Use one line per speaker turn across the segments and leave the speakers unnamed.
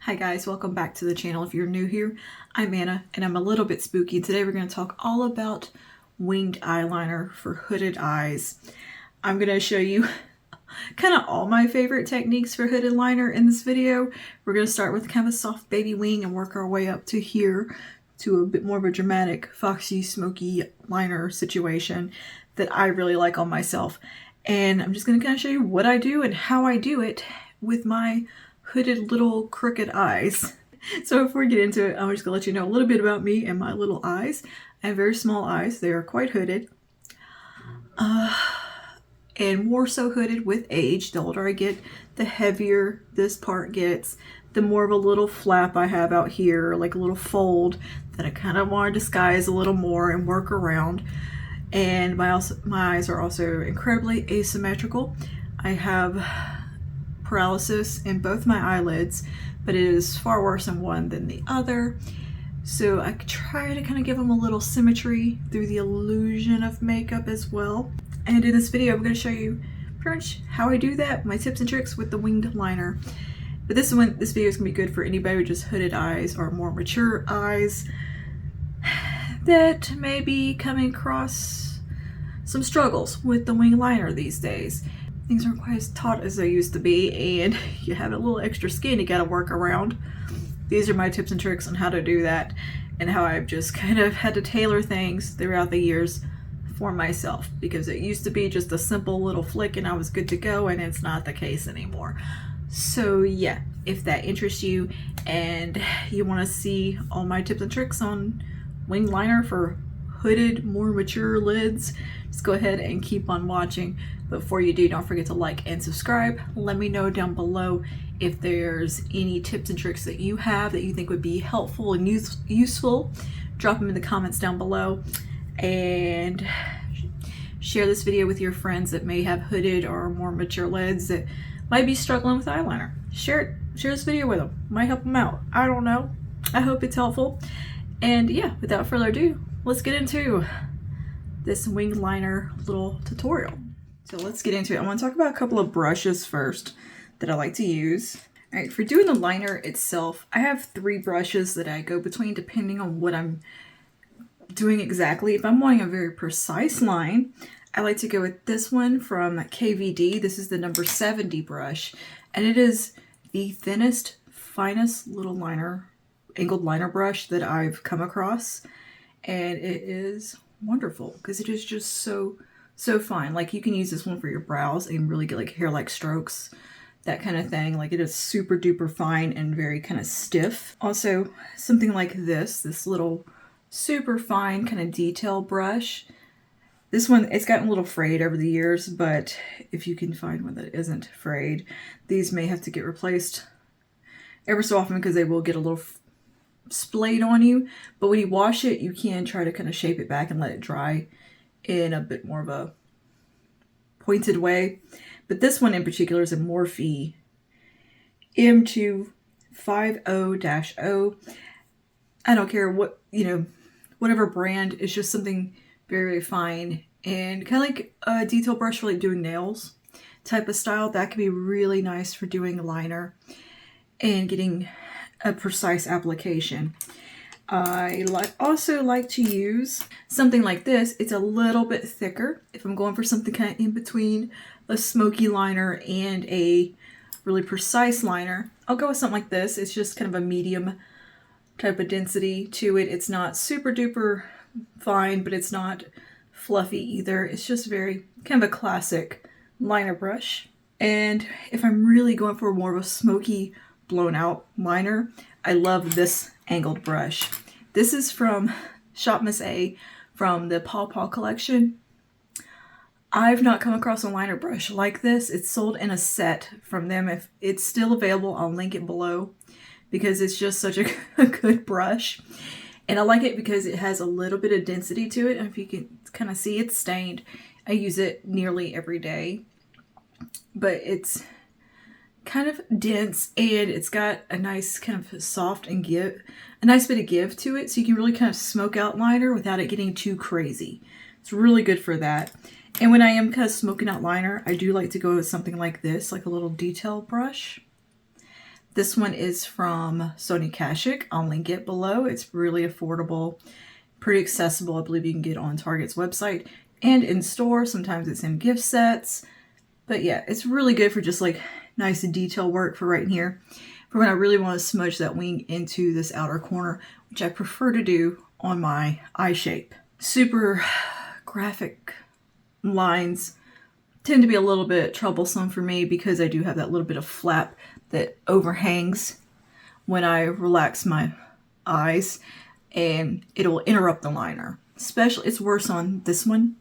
Hi guys, welcome back to the channel. If you're new here, I'm Anna and I'm a little bit spooky. Today we're going to talk all about winged eyeliner for hooded eyes. I'm going to show you kind of all my favorite techniques for hooded liner in this video. We're going to start with kind of a soft baby wing and work our way up to here to a bit more of a dramatic, foxy, smoky liner situation that I really like on myself. And I'm just going to kind of show you what I do and how I do it with my hooded little crooked eyes. So before we get into it, I'm just gonna let you know a little bit about me and my little eyes. I have very small eyes. They are quite hooded. And more so hooded with age. The older I get, the heavier this part gets. The more of a little flap I have out here, like a little fold that I kind of want to disguise a little more and work around. And my eyes are also incredibly asymmetrical. I have paralysis in both my eyelids, but it is far worse in one than the other. So I try to kind of give them a little symmetry through the illusion of makeup as well. And in this video, I'm going to show you pretty much how I do that, my tips and tricks with the winged liner. But this video is going to be good for anybody with just hooded eyes or more mature eyes that may be coming across some struggles with the winged liner these days. Things aren't quite as taut as they used to be, and you have a little extra skin you gotta work around. These are my tips and tricks on how to do that and how I've just kind of had to tailor things throughout the years for myself, because it used to be just a simple little flick and I was good to go, and it's not the case anymore. So yeah, if that interests you and you want to see all my tips and tricks on winged liner for hooded, more mature lids, just go ahead and keep on watching. But before you do, don't forget to like and subscribe. Let me know down below if there's any tips and tricks that you have that you think would be helpful and useful. Drop them in the comments down below, and share this video with your friends that may have hooded or more mature lids that might be struggling with eyeliner. Share this video with them. Might help them out. I don't know. I hope it's helpful. And yeah, without further ado, let's get into this winged liner little tutorial. So let's get into it. I want to talk about a couple of brushes first that I like to use. All right, for doing the liner itself, I have 3 brushes that I go between depending on what I'm doing exactly. If I'm wanting a very precise line, I like to go with this one from KVD. This is the number 70 brush, and it is the thinnest, finest little liner, angled liner brush that I've come across. And it is wonderful because it is just so fine. Like, you can use this one for your brows and really get like hair-like strokes, that kind of thing. Like, it is super duper fine and very kind of stiff. Also, something like this little super fine kind of detail brush. This one, it's gotten a little frayed over the years, but if you can find one that isn't frayed, these may have to get replaced ever so often because they will get a little splayed on you. But when you wash it, you can try to kind of shape it back and let it dry in a bit more of a pointed way. But this one in particular is a Morphe M250-0. I don't care what, whatever brand. It's just something very, very fine and kind of like a detail brush for like doing nails type of style. That could be really nice for doing liner and getting a precise application. I also like to use something like this. It's a little bit thicker. If I'm going for something kind of in between a smoky liner and a really precise liner, I'll go with something like this. It's just kind of a medium type of density to it. It's not super duper fine, but it's not fluffy either. It's just very kind of a classic liner brush. And if I'm really going for more of a smoky, blown out liner, I love this angled brush. This is from Shop Miss A from the Paw Paw collection. I've not come across a liner brush like this. It's sold in a set from them. If it's still available, I'll link it below because it's just such a good brush. And I like it because it has a little bit of density to it. And if you can kind of see, it's stained. I use it nearly every day, but it's kind of dense and it's got a nice kind of soft and a nice bit of give to it, so you can really kind of smoke out liner without it getting too crazy. It's really good for that. And when I am kind of smoking out liner, I do like to go with something like this, like a little detail brush. This one is from Sonia Kashuk. I'll link it below. It's really affordable, pretty accessible. I believe you can get on Target's website and in store. Sometimes it's in gift sets. But yeah, it's really good for just like nice detail work for right in here. For when I really want to smudge that wing into this outer corner, which I prefer to do on my eye shape. Super graphic lines tend to be a little bit troublesome for me because I do have that little bit of flap that overhangs when I relax my eyes, and it'll interrupt the liner. Especially, it's worse on this one.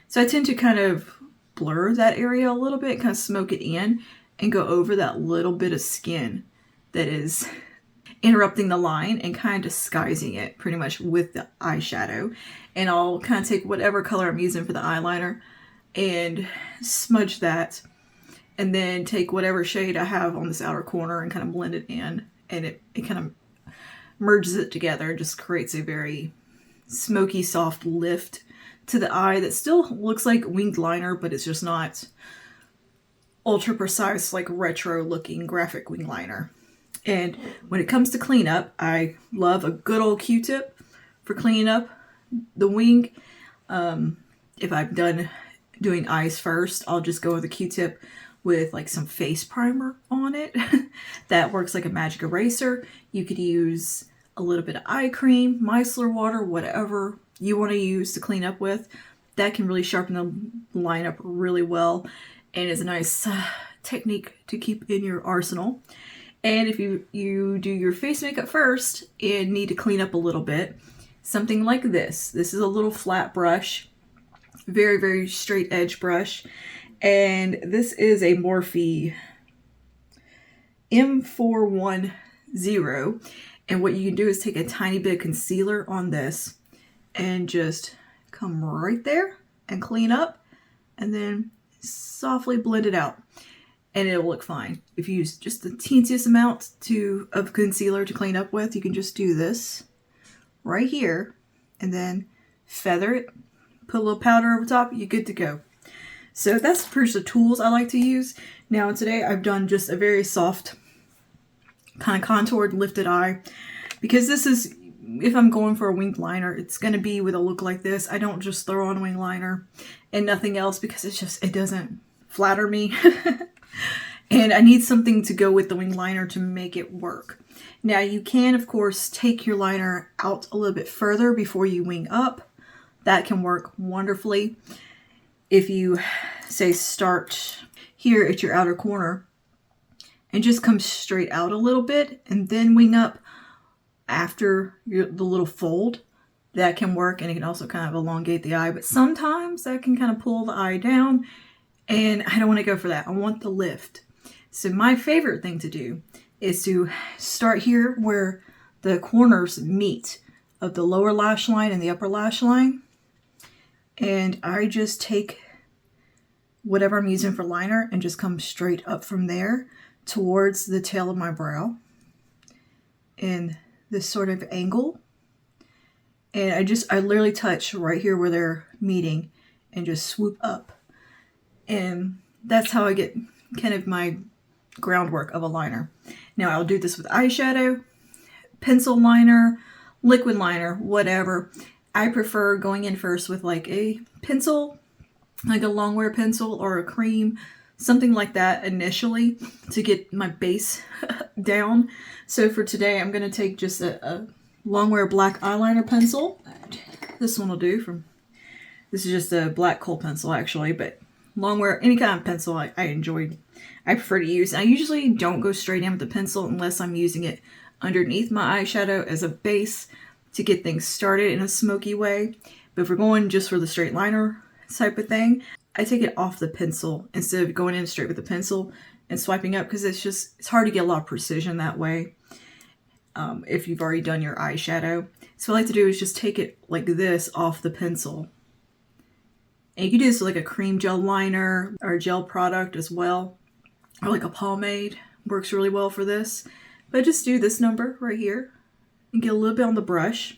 So I tend to kind of blur that area a little bit, kind of smoke it in, and go over that little bit of skin that is interrupting the line and kind of disguising it pretty much with the eyeshadow. And I'll kind of take whatever color I'm using for the eyeliner and smudge that, and then take whatever shade I have on this outer corner and kind of blend it in, and it kind of merges it together and just creates a very smoky, soft lift to the eye that still looks like winged liner, but it's just not ultra precise, like retro looking graphic wing liner. And when it comes to cleanup, I love a good old Q-tip for cleaning up the wing. If I'm done doing eyes first, I'll just go with a Q-tip with like some face primer on it. That works like a magic eraser. You could use a little bit of eye cream, micellar water, whatever you want to use to clean up with. That can really sharpen the line up really well, and is a nice technique to keep in your arsenal. And if you do your face makeup first and need to clean up a little bit, something like this. This is a little flat brush, very, very straight edge brush. And this is a Morphe M410. And what you can do is take a tiny bit of concealer on this and just come right there and clean up, and then softly blend it out. And it'll look fine. If you use just the teensiest amount of concealer to clean up with, you can just do this right here and then feather it, put a little powder over top, you're good to go. So that's pretty much the tools I like to use. Now today I've done just a very soft, kind of contoured, lifted eye, because this is, if I'm going for a winged liner, it's going to be with a look like this. I don't just throw on wing liner and nothing else because it doesn't flatter me. And I need something to go with the wing liner to make it work. Now you can, of course, take your liner out a little bit further before you wing up. That can work wonderfully. If you, say, start here at your outer corner and just come straight out a little bit and then wing up after the little fold, that can work, and it can also kind of elongate the eye. But sometimes that can kind of pull the eye down, and I don't want to go for that. I want the lift. So my favorite thing to do is to start here where the corners meet of the lower lash line and the upper lash line. And I just take whatever I'm using for liner and just come straight up from there towards the tail of my brow in this sort of angle. And I literally touch right here where they're meeting and just swoop up. And that's how I get kind of my groundwork of a liner. Now I'll do this with eyeshadow, pencil liner, liquid liner, whatever. I prefer going in first with like a pencil, like a longwear pencil or a cream, something like that initially to get my base down. So for today, I'm going to take just a longwear black eyeliner pencil. This one will do. This is just a black kohl pencil actually, but longwear, any kind of pencil I prefer to use. And I usually don't go straight in with the pencil unless I'm using it underneath my eyeshadow as a base to get things started in a smoky way. But if we're going just for the straight liner type of thing, I take it off the pencil instead of going in straight with the pencil and swiping up, because it's hard to get a lot of precision that way if you've already done your eyeshadow. So what I like to do is just take it like this off the pencil. And you can do this with like a cream gel liner or a gel product as well, or like a pomade works really well for this. But just do this number right here and get a little bit on the brush,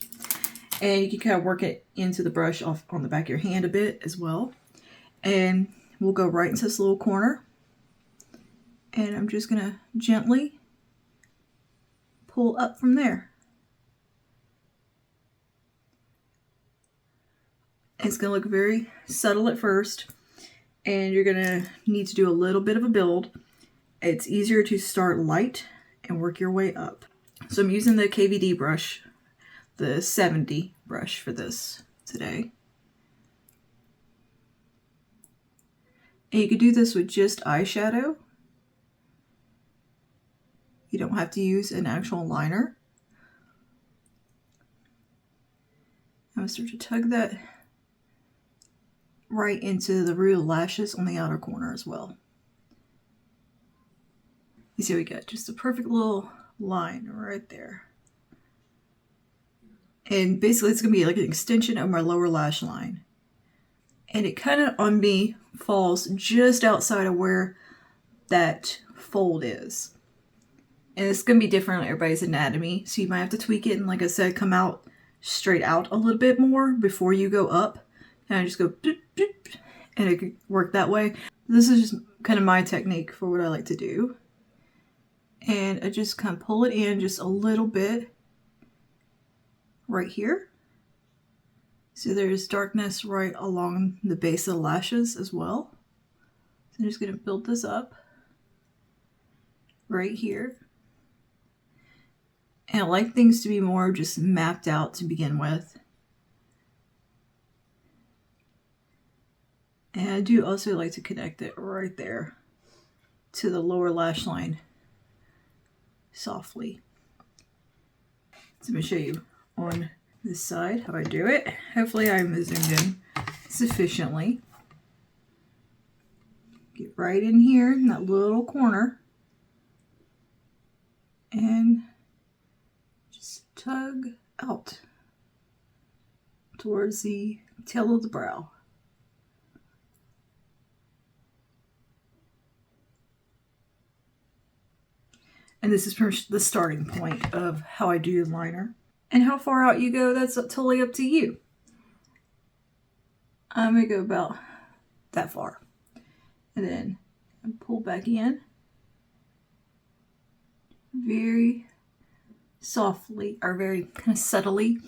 and you can kind of work it into the brush off on the back of your hand a bit as well. And we'll go right into this little corner, and I'm just gonna gently pull up from there. It's going to look very subtle at first, and you're going to need to do a little bit of a build. It's easier to start light and work your way up. So I'm using the KVD brush, the 70 brush for this today. And you could do this with just eyeshadow. You don't have to use an actual liner. I'm going to start to tug that right into the root of the lashes on the outer corner as well. You see we got just a perfect little line right there. And basically it's going to be like an extension of my lower lash line. And it kind of, on me, falls just outside of where that fold is. And it's going to be different on everybody's anatomy. So you might have to tweak it and, like I said, come out straight out a little bit more before you go up. And I just go doop, doop, and it could work that way. This is just kind of my technique for what I like to do. And I just kind of pull it in just a little bit right here. So there's darkness right along the base of the lashes as well. So I'm just going to build this up right here. And I like things to be more just mapped out to begin with. And I do also like to connect it right there to the lower lash line softly. So I'm going to show you on this side how I do it. Hopefully I'm zoomed in sufficiently. Get right in here in that little corner and just tug out towards the tail of the brow. And this is pretty much the starting point of how I do liner. And how far out you go, that's totally up to you. I'm going to go about that far. And then pull back in. Very softly, or very kind of subtly,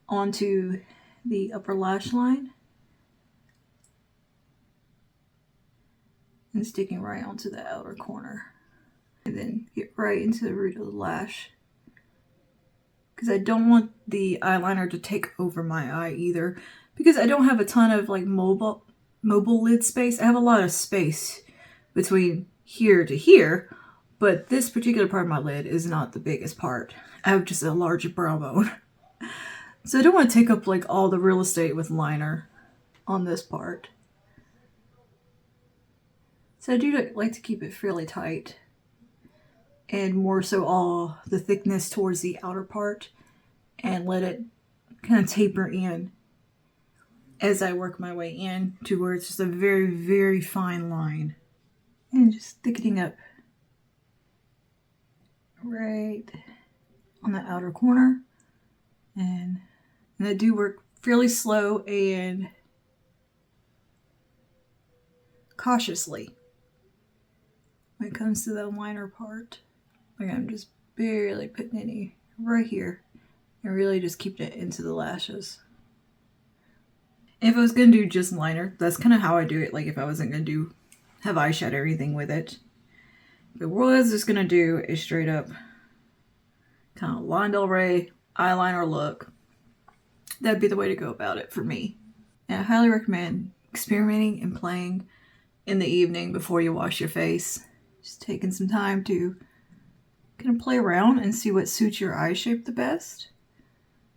onto the upper lash line. And sticking right onto the outer corner. And then get right into the root of the lash. Because I don't want the eyeliner to take over my eye either. Because I don't have a ton of like mobile lid space. I have a lot of space between here to here. But this particular part of my lid is not the biggest part. I have just a large brow bone. So I don't want to take up like all the real estate with liner on this part. So I do like to keep it fairly tight. And more so all the thickness towards the outer part, and let it kind of taper in as I work my way in to where it's just a very, very fine line. And just thickening up right on the outer corner. And I do work fairly slow and cautiously when it comes to the liner part. Like I'm just barely putting any right here and really just keeping it into the lashes. If I was going to do just liner, that's kind of how I do it. Like if I wasn't going to have eyeshadow or anything with it. If I was just going to do a straight up kind of Lana Del Rey eyeliner look, that'd be the way to go about it for me. And I highly recommend experimenting and playing in the evening before you wash your face. Just taking some time to kind of play around and see what suits your eye shape the best.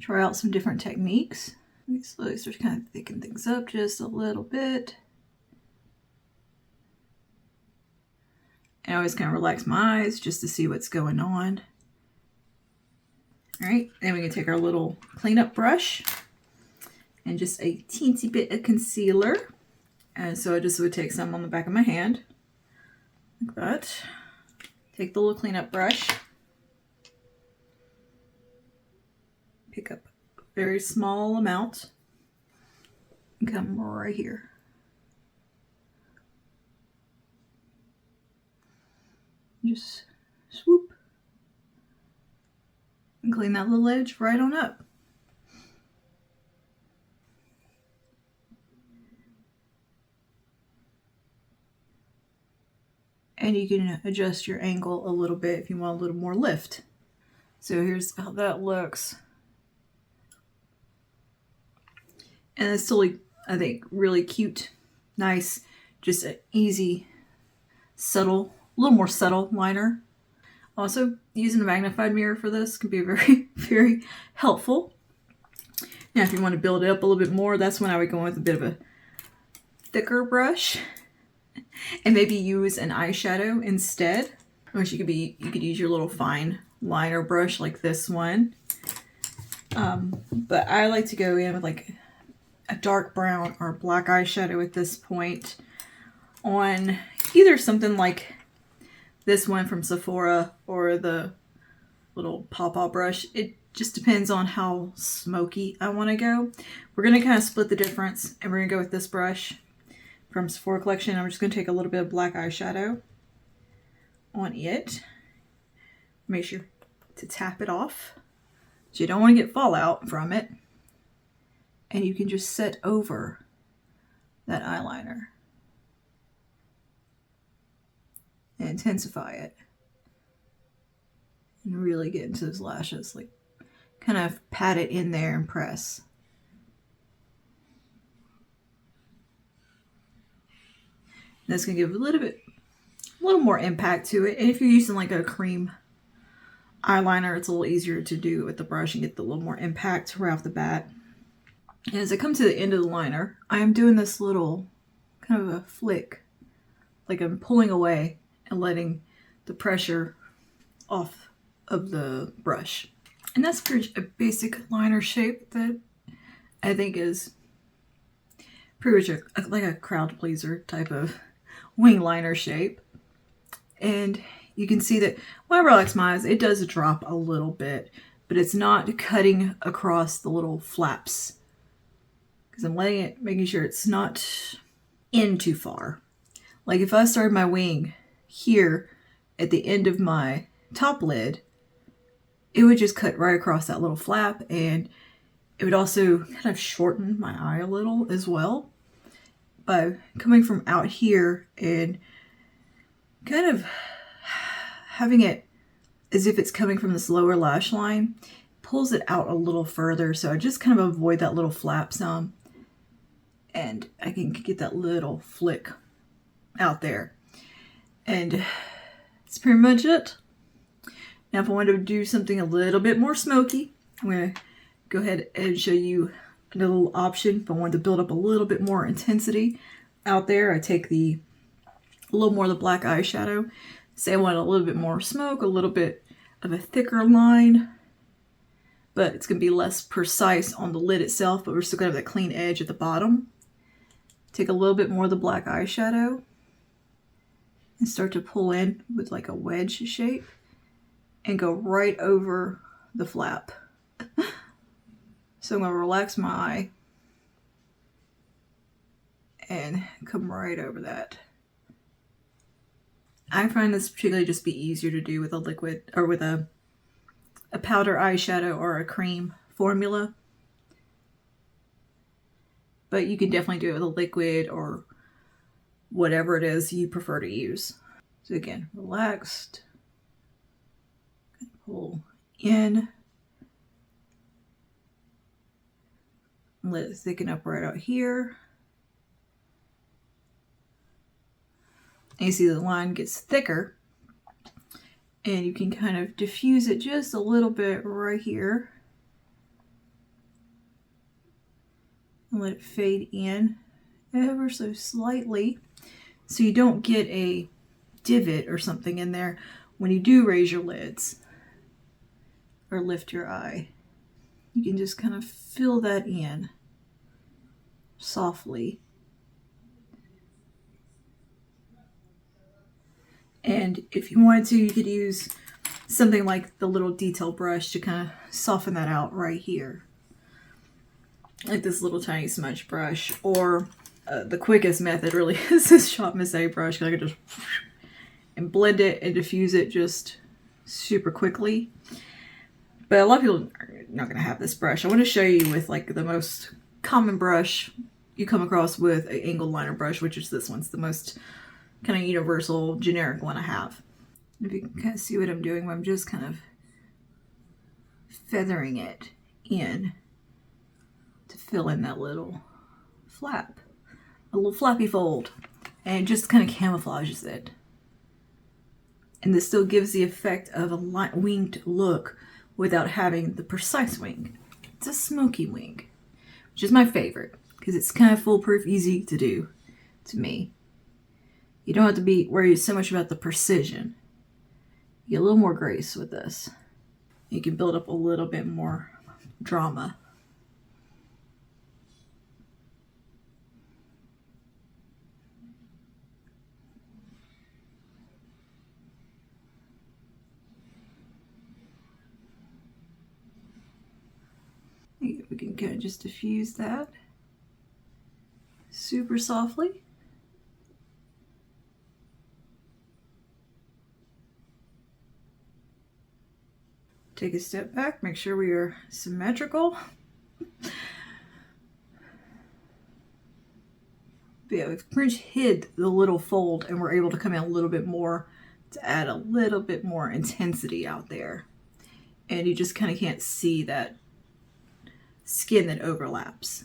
Try out some different techniques. We slowly start to kind of thicken things up just a little bit. And I always kind of relax my eyes just to see what's going on. All right, then we can take our little cleanup brush and just a teensy bit of concealer. And so I just would take some on the back of my hand, like that. Take the little cleanup brush, pick up a very small amount, and come right here. Just swoop and clean that little edge right on up. And you can adjust your angle a little bit if you want a little more lift. So here's how that looks. And it's still, I think, really cute, nice, just an easy, subtle, a little more subtle liner. Also, using a magnified mirror for this can be very, very helpful. Now, if you want to build it up a little bit more, that's when I would go with a bit of a thicker brush. And maybe use an eyeshadow instead. Or you could use your little fine liner brush like this one. But I like to go in with like a dark brown or black eyeshadow at this point on either something like this one from Sephora or the little pawpaw brush. It just depends on how smoky I want to go. We're going to kind of split the difference, and we're going to go with this brush from Sephora collection. I'm just going to take a little bit of black eyeshadow on it. Make sure to tap it off, so you don't want to get fallout from it. And you can just set over that eyeliner and intensify it and really get into those lashes, like kind of pat it in there and press. And that's going to give a little more impact to it. And if you're using like a cream eyeliner, it's a little easier to do with the brush and get a little more impact right off the bat. And as I come to the end of the liner, I am doing this little kind of a flick, like I'm pulling away and letting the pressure off of the brush. And that's a basic liner shape that I think is pretty much like a crowd pleaser type of wing liner shape. And you can see that when I relax my eyes, it does drop a little bit, but it's not cutting across the little flaps, because I'm making sure it's not in too far. Like if I started my wing here at the end of my top lid, it would just cut right across that little flap, and it would also kind of shorten my eye a little as well. By coming from out here and kind of having it as if it's coming from this lower lash line, pulls it out a little further, so I just kind of avoid that little flap some, and I can get that little flick out there. And that's pretty much it. Now if I wanted to do something a little bit more smoky, I'm going to go ahead and show you a little option. If I wanted to build up a little bit more intensity out there, I take a little more of the black eyeshadow. Say I want a little bit more smoke, a little bit of a thicker line, but it's going to be less precise on the lid itself, but we're still going to have that clean edge at the bottom. Take a little bit more of the black eyeshadow and start to pull in with like a wedge shape and go right over the flap. So I'm going to relax my eye and come right over that. I find this particularly just be easier to do with a liquid or with a powder eyeshadow or a cream formula. But you can definitely do it with a liquid or whatever it is you prefer to use. So again, relaxed, pull in, let it thicken up right out here. And you see the line gets thicker, and you can kind of diffuse it just a little bit right here and let it fade in ever so slightly so you don't get a divot or something in there when you do raise your lids or lift your eye. You can just kind of fill that in softly. And if you wanted to, you could use something like the little detail brush to kind of soften that out right here. Like this little tiny smudge brush, or the quickest method really is this Shop Miss A brush, because I can just and blend it and diffuse it just super quickly. But a lot of people are not going to have this brush. I want to show you with like the most common brush you come across with an angled liner brush, which is this one's the most kind of universal, generic one I have. If you can kind of see what I'm doing, I'm just kind of feathering it in to fill in that little flap, a little flappy fold, and it just kind of camouflages it. And this still gives the effect of a winged look without having the precise wing. It's a smoky wing, which is my favorite because it's kind of foolproof, easy to do to me. You don't have to be worried so much about the precision. You get a little more grace with this. You can build up a little bit more drama. We can kind of just diffuse that super softly. Take a step back, make sure we are symmetrical. But yeah, we've pretty much hid the little fold and we're able to come in a little bit more to add a little bit more intensity out there. And you just kind of can't see that skin that overlaps.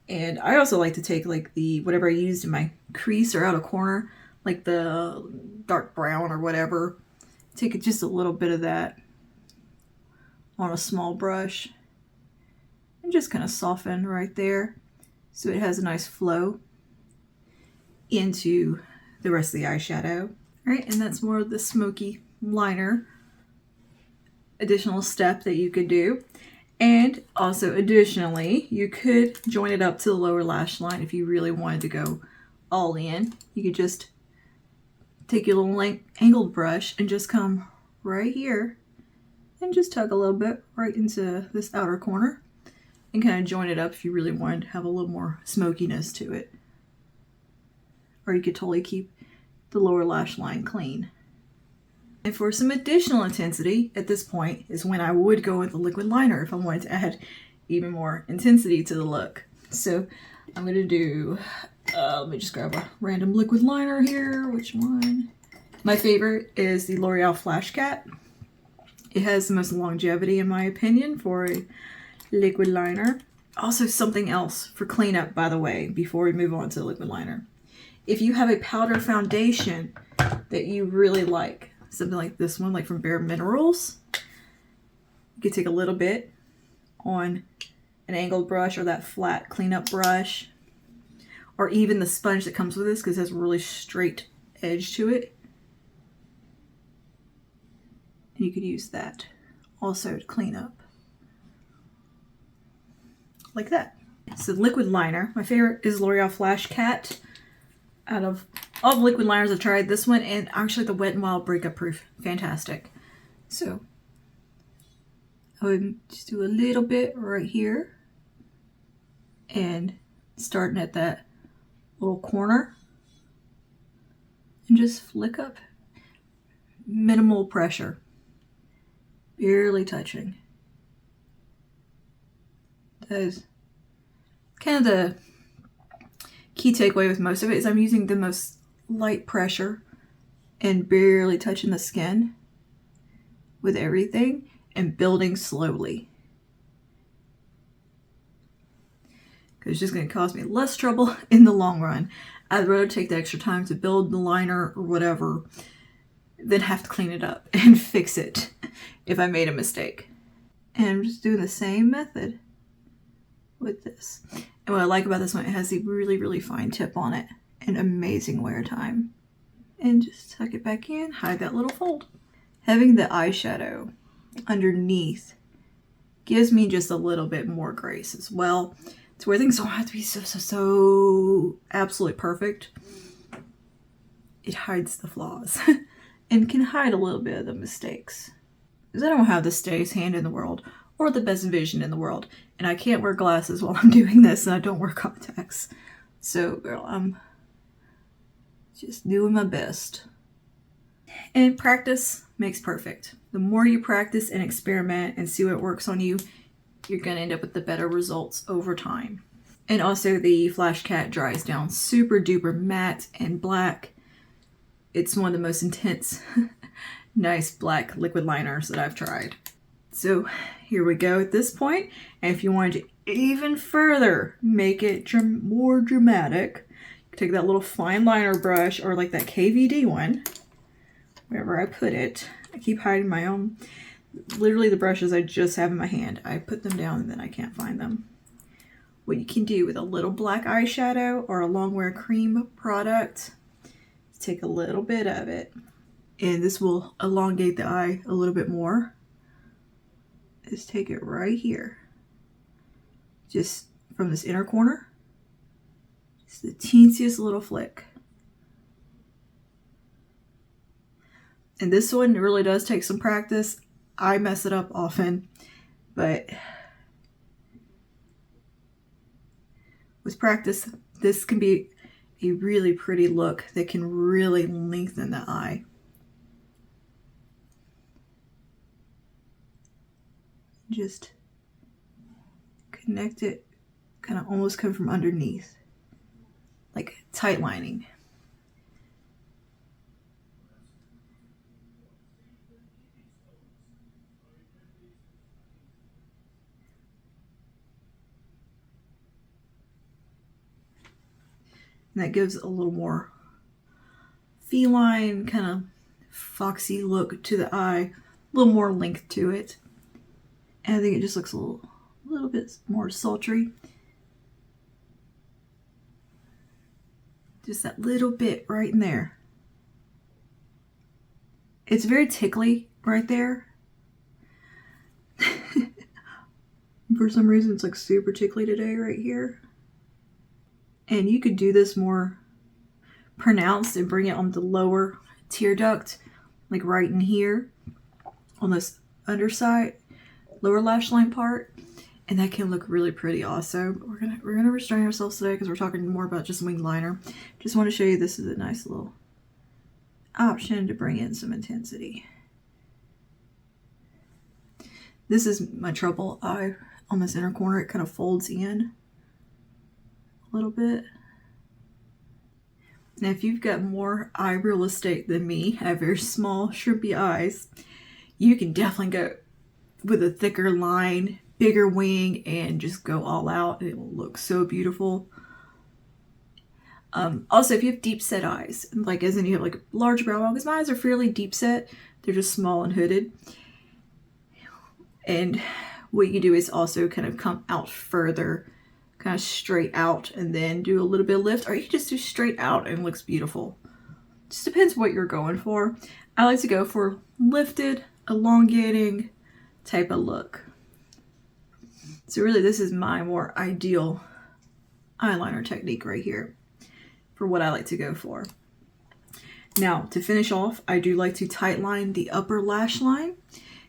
And I also like to take like the whatever I used in my crease or out of corner, like the dark brown or whatever, take just a little bit of that on a small brush and just kind of soften right there so it has a nice flow into the rest of the eyeshadow. All right, and that's more of the smoky liner additional step that you could do. And also additionally, you could join it up to the lower lash line if you really wanted to go all in. You could just take your little angled brush and just come right here and just tug a little bit right into this outer corner and kind of join it up if you really wanted to have a little more smokiness to it. Or you could totally keep the lower lash line clean. And for some additional intensity at this point is when I would go with the liquid liner if I wanted to add even more intensity to the look. So I'm going to do, let me just grab a random liquid liner here. Which one? My favorite is the L'Oreal Flash Cat. It has the most longevity in my opinion for a liquid liner. Also something else for cleanup, by the way, before we move on to the liquid liner. If you have a powder foundation that you really like, something like this one, like from Bare Minerals, you could take a little bit on an angled brush or that flat cleanup brush, or even the sponge that comes with this because it has a really straight edge to it. And you could use that also to clean up. Like that. So liquid liner, my favorite is L'Oreal Flash Cat. Out of all the liquid liners I've tried, this one and actually the Wet n Wild Breakup Proof, fantastic. So I would just do a little bit right here and starting at that little corner and just flick up. Minimal pressure, barely touching. That is kind of the key takeaway with most of it is I'm using the most light pressure and barely touching the skin with everything and building slowly. Because it's just going to cause me less trouble in the long run. I'd rather take the extra time to build the liner or whatever than have to clean it up and fix it if I made a mistake. And I'm just doing the same method with this. And what I like about this one, it has a really, really fine tip on it and amazing wear time. And just tuck it back in, hide that little fold. Having the eyeshadow underneath gives me just a little bit more grace as well, to where things don't have to be so absolutely perfect. It hides the flaws and can hide a little bit of the mistakes. Because I don't have the steadiest hand in the world or the best vision in the world. And I can't wear glasses while I'm doing this, and I don't wear contacts. So, girl, I'm just doing my best. And practice makes perfect. The more you practice and experiment and see what works on you, you're going to end up with the better results over time. And also the Flash Cat dries down super duper matte and black. It's one of the most intense, nice black liquid liners that I've tried. So here we go at this point. And if you wanted to even further make it more dramatic, take that little fine liner brush or like that KVD one, wherever I put it. I keep hiding my own, literally the brushes I just have in my hand. I put them down and then I can't find them. What you can do with a little black eyeshadow or a longwear cream product, take a little bit of it, and this will elongate the eye a little bit more. Just take it right here, just from this inner corner, just the teensiest little flick. And this one really does take some practice. I mess it up often, but with practice, this can be a really pretty look that can really lengthen the eye. Just connect it, kind of almost come from underneath, like tight lining. And that gives a little more feline, kind of foxy look to the eye, a little more length to it. And I think it just looks a little bit more sultry. Just that little bit right in there. It's very tickly right there. For some reason, it's like super tickly today right here. And you could do this more pronounced and bring it on the lower tear duct, like right in here on this underside, lower lash line part, and that can look really pretty also. We're gonna restrain ourselves today because we're talking more about just winged liner. Just want to show you this is a nice little option to bring in some intensity. This is my trouble eye on this inner corner. It kind of folds in a little bit. Now if you've got more eye real estate than me, I have very small shrimpy eyes, you can definitely go with a thicker line, bigger wing, and just go all out. It will look so beautiful. Also, if you have deep set eyes, like as in you have like large brow bone, because my eyes are fairly deep set, they're just small and hooded. And what you can do is also kind of come out further, kind of straight out, and then do a little bit of lift, or you can just do straight out and it looks beautiful. Just depends what you're going for. I like to go for lifted, elongating type of look. So really this is my more ideal eyeliner technique right here for what I like to go for. Now to finish off, I do like to tight line the upper lash line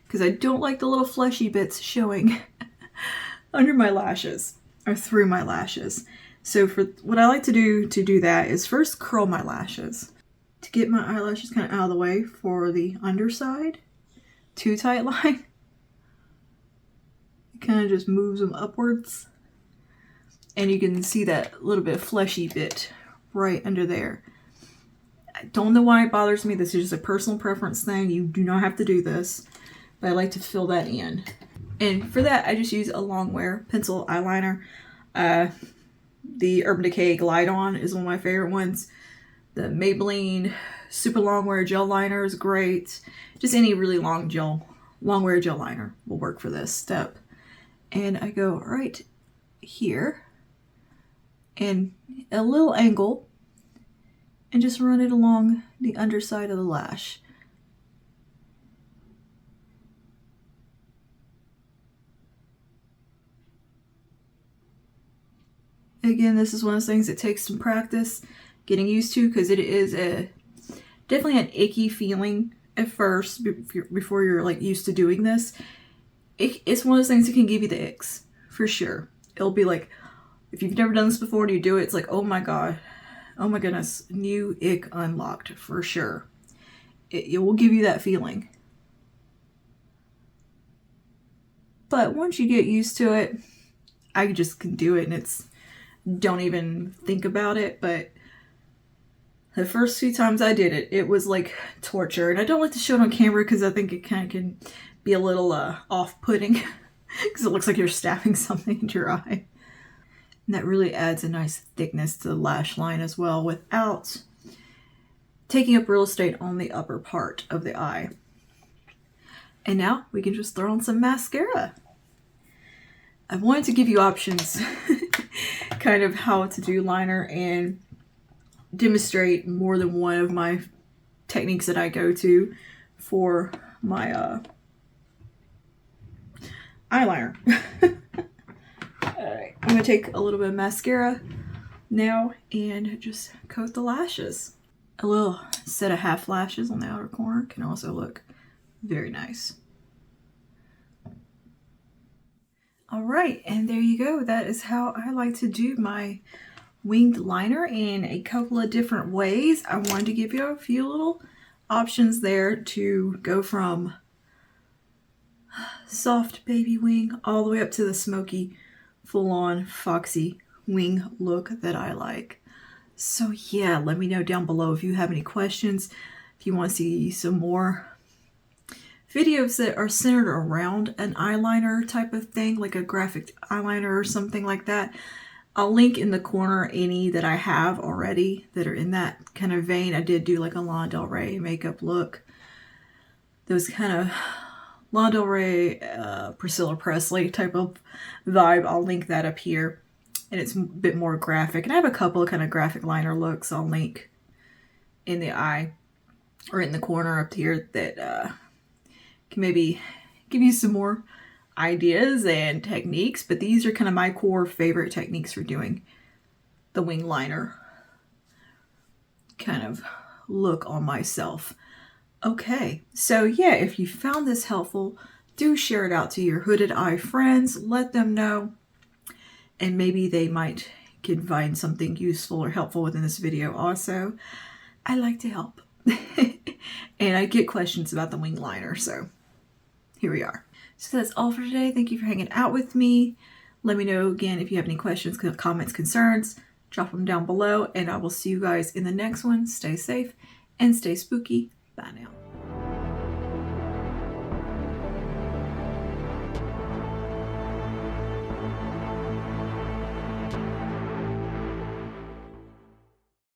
because I don't like the little fleshy bits showing under my lashes or through my lashes. So for what I like to do that is first curl my lashes to get my eyelashes kind of out of the way for the underside. Too tight line. It kind of just moves them upwards. And you can see that little bit of fleshy bit right under there. I don't know why it bothers me. This is just a personal preference thing. You do not have to do this. But I like to fill that in. And for that, I just use a Longwear pencil eyeliner. The Urban Decay Glide On is one of my favorite ones. The Maybelline Super Longwear Gel Liner is great. Just any really Longwear gel liner will work for this step. And I go right here and a little angle and just run it along the underside of the lash. Again, this is one of those things that takes some practice getting used to because it is definitely an icky feeling at first before you're like used to doing this. It's one of those things that can give you the icks for sure. It'll be like, if you've never done this before and you do it, it's like, oh my god, oh my goodness, new ick unlocked for sure. It will give you that feeling. But once you get used to it, I just can do it, and it's don't even think about it. But the first few times I did it, it was like torture. And I don't like to show it on camera because I think it kind of can be a little off-putting because it looks like you're stabbing something into your eye. And that really adds a nice thickness to the lash line as well without taking up real estate on the upper part of the eye. And now we can just throw on some mascara. I wanted to give you options kind of how to do liner and demonstrate more than one of my techniques that I go to for my eyeliner. Alright, I'm going to take a little bit of mascara now and just coat the lashes. A little set of half lashes on the outer corner can also look very nice. Alright, and there you go. That is how I like to do my winged liner in a couple of different ways. I wanted to give you a few little options there to go from soft baby wing all the way up to the smoky, full-on foxy wing look that I like. So yeah, let me know down below if you have any questions, if you want to see some more videos that are centered around an eyeliner type of thing, like a graphic eyeliner or something like that. I'll link in the corner any that I have already that are in that kind of vein. I did do like a Lana Del Rey makeup look. Those kind of Lana Del Rey, Priscilla Presley type of vibe. I'll link that up here. And it's a bit more graphic. And I have a couple of kind of graphic liner looks I'll link in the eye or in the corner up here that can maybe give you some more ideas and techniques. But these are kind of my core favorite techniques for doing the wing liner kind of look on myself. Okay, so yeah, if you found this helpful, do share it out to your hooded eye friends. Let them know. And maybe they might can find something useful or helpful within this video also. I like to help. And I get questions about the wing liner, so here we are. So that's all for today. Thank you for hanging out with me. Let me know again if you have any questions, comments, concerns. Drop them down below, and I will see you guys in the next one. Stay safe and stay spooky. Bye now.